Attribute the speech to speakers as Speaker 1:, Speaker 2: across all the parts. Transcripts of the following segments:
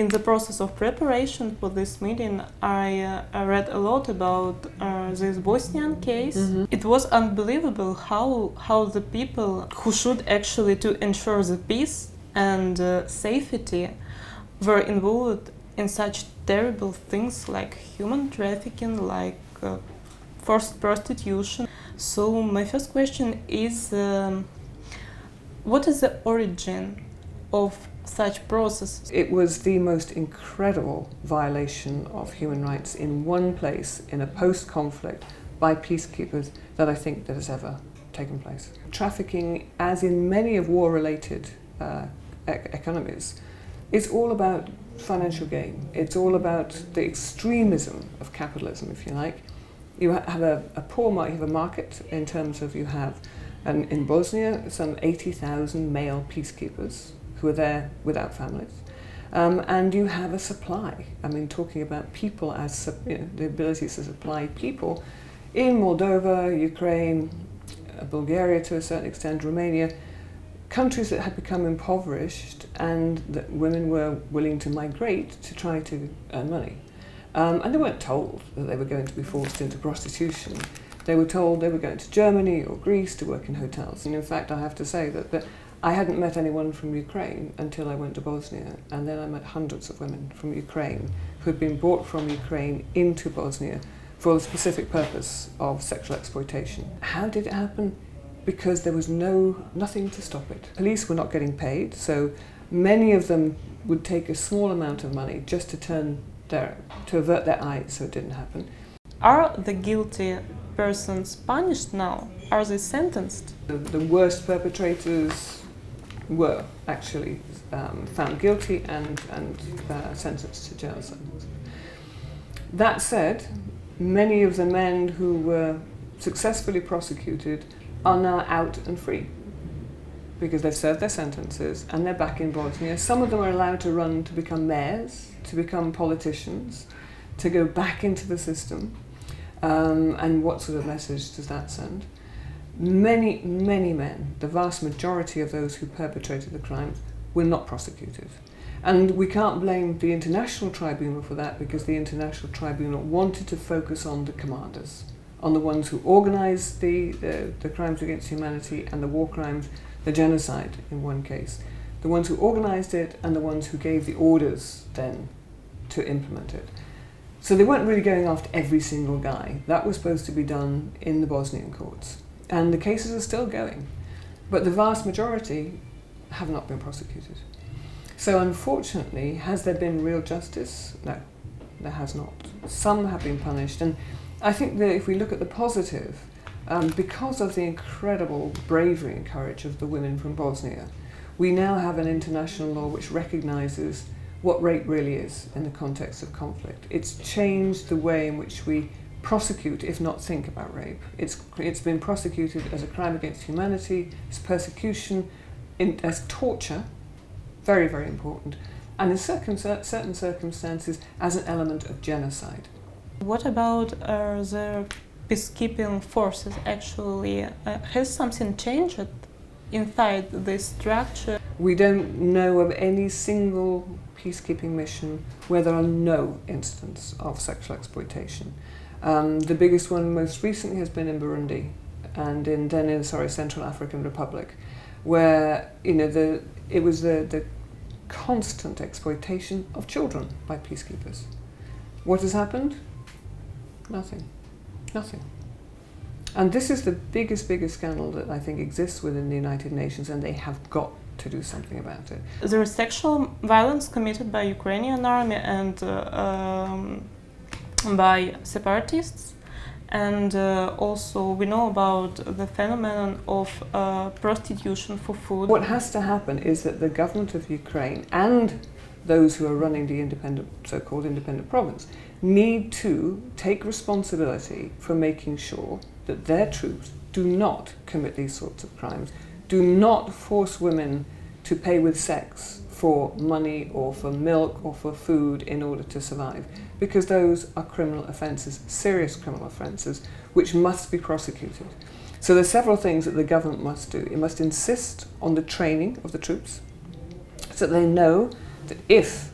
Speaker 1: In the process of preparation for this meeting, I read a lot about this Bosnian case. It was unbelievable how the people who should actually to ensure the peace and safety were involved in such terrible things like human trafficking, like forced prostitution. So my first question is, what is the origin of such processes?
Speaker 2: It was the most incredible violation of human rights in one place, in a post-conflict, by peacekeepers that I think that has ever taken place. Trafficking, as in many of war-related economies, is all about financial gain. It's all about the extremism of capitalism, if you like. You have a poor market, you have a market in terms of you have, in Bosnia, some 80,000 male peacekeepers who are there without families. And you have a supply. I mean, talking about people as the ability to supply people in Moldova, Ukraine, Bulgaria to a certain extent, Romania, countries that had become impoverished and that women were willing to migrate to try to earn money. And they weren't told that they were going to be forced into prostitution. They were told they were going to Germany or Greece to work in hotels. And in fact, I have to say that I hadn't met anyone from Ukraine until I went to Bosnia, and then I met hundreds of women from Ukraine who had been brought from Ukraine into Bosnia for the specific purpose of sexual exploitation. How did it happen? Because there was nothing to stop it. Police were not getting paid, so many of them would take a small amount of money just to avert their eyes so it didn't happen.
Speaker 1: Are the guilty persons punished now? Are they sentenced?
Speaker 2: The worst perpetrators were actually found guilty and sentenced to jail sentences. That said, many of the men who were successfully prosecuted are now out and free because they've served their sentences and they're back in Bosnia. Some of them are allowed to run to become mayors, to become politicians, to go back into the system. And what sort of message does that send? Many men, the vast majority of those who perpetrated the crimes, were not prosecuted. And we can't blame the International Tribunal for that, because the International Tribunal wanted to focus on the commanders, on the ones who organised the crimes against humanity and the war crimes, the genocide in one case, the ones who organised it and the ones who gave the orders then to implement it. So they weren't really going after every single guy. That was supposed to be done in the Bosnian courts. And the cases are still going. But the vast majority have not been prosecuted. So unfortunately, has there been real justice? No, there has not. Some have been punished. And I think that if we look at the positive, because of the incredible bravery and courage of the women from Bosnia, we now have an international law which recognises what rape really is in the context of conflict. It's changed the way in which we prosecute, if not think about rape. It's been prosecuted as a crime against humanity, as persecution, as torture, very, very important, and in certain circumstances as an element of genocide.
Speaker 1: What about the peacekeeping forces actually? Has something changed inside this structure?
Speaker 2: We don't know of any single peacekeeping mission where there are no incidents of sexual exploitation. The biggest one most recently has been in Burundi and in Central African Republic, where it was the constant exploitation of children by peacekeepers. What has happened? Nothing. And this is the biggest scandal that I think exists within the United Nations, and they have got to do something about it.
Speaker 1: There is sexual violence committed by Ukrainian army and by separatists, and also we know about the phenomenon of prostitution for food.
Speaker 2: What has to happen is that the government of Ukraine and those who are running the so-called independent province need to take responsibility for making sure that their troops do not commit these sorts of crimes, do not force women to pay with sex for money or for milk or for food in order to survive, because those are criminal offences, serious criminal offences, which must be prosecuted. So there's several things that the government must do. It must insist on the training of the troops so that they know that if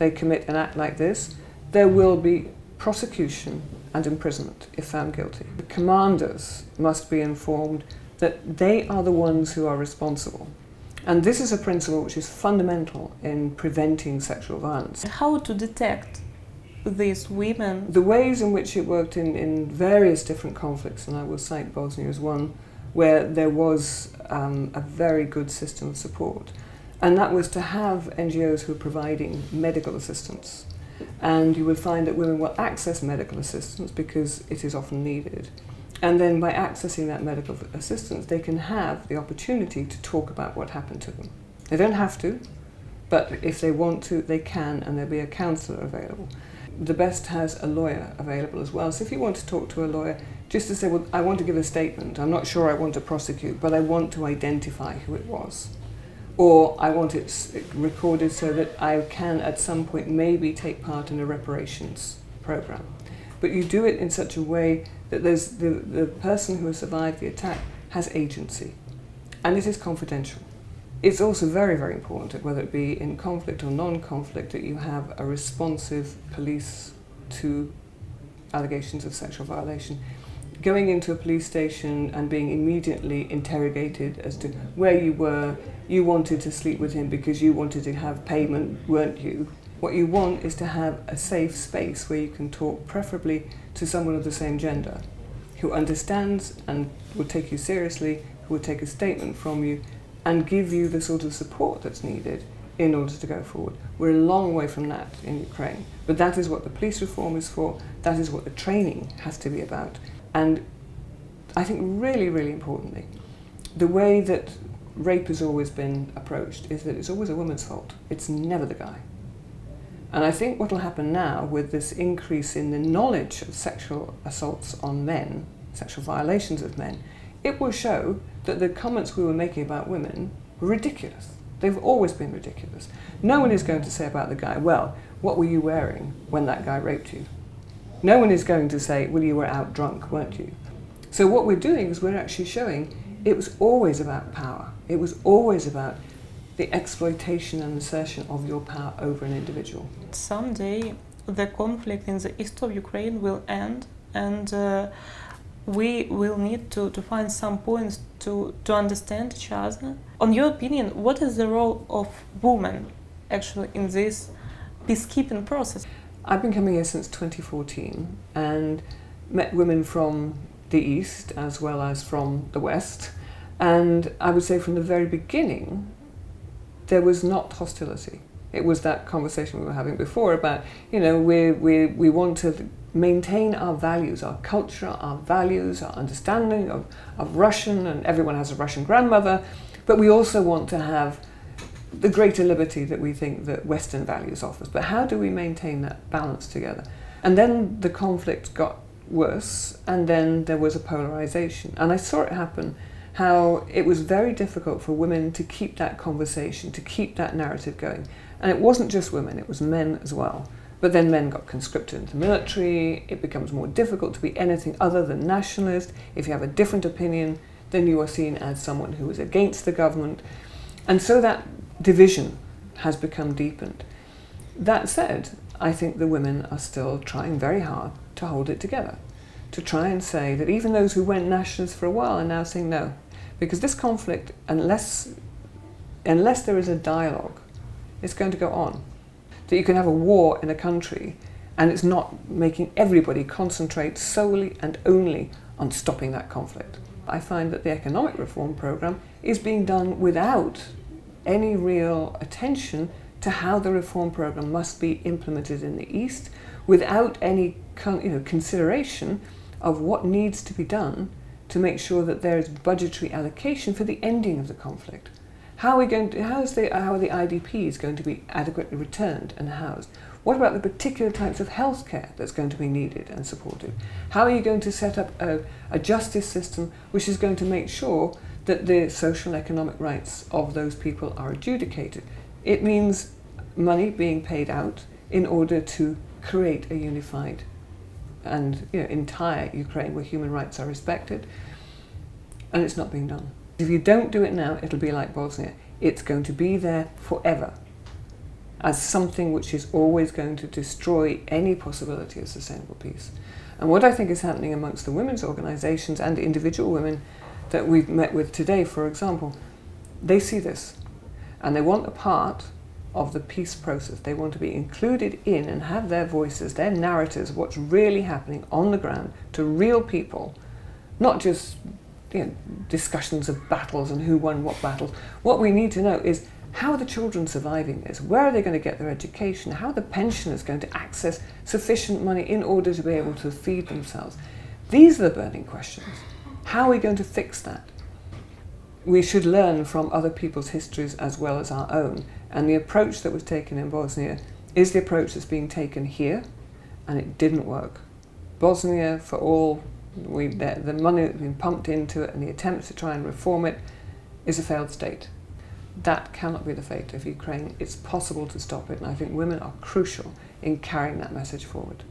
Speaker 2: they commit an act like this, there will be prosecution and imprisonment if found guilty. The commanders must be informed that they are the ones who are responsible. And this is a principle which is fundamental in preventing sexual violence.
Speaker 1: How to detect these women?
Speaker 2: The ways in which it worked in various different conflicts, and I will cite Bosnia as one, where there was a very good system of support. And that was to have NGOs who are providing medical assistance. And you would find that women will access medical assistance because it is often needed. And then by accessing that medical assistance, they can have the opportunity to talk about what happened to them. They don't have to, but if they want to, they can, and there'll be a counsellor available. The best has a lawyer available as well. So if you want to talk to a lawyer, just to say, well, I want to give a statement, I'm not sure I want to prosecute, but I want to identify who it was. Or I want it recorded so that I can at some point maybe take part in a reparations program. But you do it in such a way that there's the person who has survived the attack has agency, and it is confidential. It's also very, very important, whether it be in conflict or non-conflict, that you have a responsive police to allegations of sexual violation. Going into a police station and being immediately interrogated as to where you were, you wanted to sleep with him because you wanted to have payment, weren't you? What you want is to have a safe space where you can talk, preferably to someone of the same gender, who understands and will take you seriously, who will take a statement from you and give you the sort of support that's needed in order to go forward. We're a long way from that in Ukraine, but that is what the police reform is for, that is what the training has to be about. And I think really, really importantly, the way that rape has always been approached is that it's always a woman's fault. It's never the guy. And I think what will happen now with this increase in the knowledge of sexual assaults on men, sexual violations of men, it will show that the comments we were making about women were ridiculous. They've always been ridiculous. No one is going to say about the guy, well, what were you wearing when that guy raped you? No one is going to say, well, you were out drunk, weren't you? So what we're doing is we're actually showing it was always about power. It was always about the exploitation and assertion of your power over an individual.
Speaker 1: Someday the conflict in the east of Ukraine will end, and we will need to find some points to understand each other. On your opinion, what is the role of women actually in this peacekeeping process?
Speaker 2: I've been coming here since 2014 and met women from the east as well as from the west, and I would say from the very beginning there was not hostility. It was that conversation we were having before about, you know, we want to maintain our values, our culture, our values, our understanding of Russian, and everyone has a Russian grandmother, but we also want to have the greater liberty that we think that Western values offers. But how do we maintain that balance together? And then the conflict got worse, and then there was a polarization. And I saw it happen, how it was very difficult for women to keep that conversation, to keep that narrative going. And it wasn't just women, it was men as well. But then men got conscripted into the military, it becomes more difficult to be anything other than nationalist. If you have a different opinion, then you are seen as someone who is against the government. And so that division has become deepened. That said, I think the women are still trying very hard to hold it together, to try and say that even those who went nationalist for a while are now saying no. Because this conflict, unless there is a dialogue, it's going to go on. That you can have a war in a country and it's not making everybody concentrate solely and only on stopping that conflict. I find that the economic reform program is being done without any real attention to how the reform program must be implemented in the East, without any consideration of what needs to be done to make sure that there is budgetary allocation for the ending of the conflict. How are the IDPs going to be adequately returned and housed? What about the particular types of healthcare that's going to be needed and supported? How are you going to set up a justice system which is going to make sure that the social and economic rights of those people are adjudicated? It means money being paid out in order to create a unified and entire Ukraine where human rights are respected, and it's not being done. If you don't do it now, it'll be like Bosnia. It's going to be there forever. as something which is always going to destroy any possibility of sustainable peace. And what I think is happening amongst the women's organisations and individual women that we've met with today, for example, they see this and they want a part of the peace process. They want to be included in and have their voices, their narratives, what's really happening on the ground to real people, not just discussions of battles and who won what battles. What we need to know is how are the children surviving this? Where are they going to get their education? How are the pensioners going to access sufficient money in order to be able to feed themselves? These are the burning questions. How are we going to fix that? We should learn from other people's histories as well as our own. And the approach that was taken in Bosnia is the approach that's being taken here, and it didn't work. Bosnia, for all the money that's been pumped into it and the attempts to try and reform it, is a failed state. That cannot be the fate of Ukraine. It's possible to stop it, and I think women are crucial in carrying that message forward.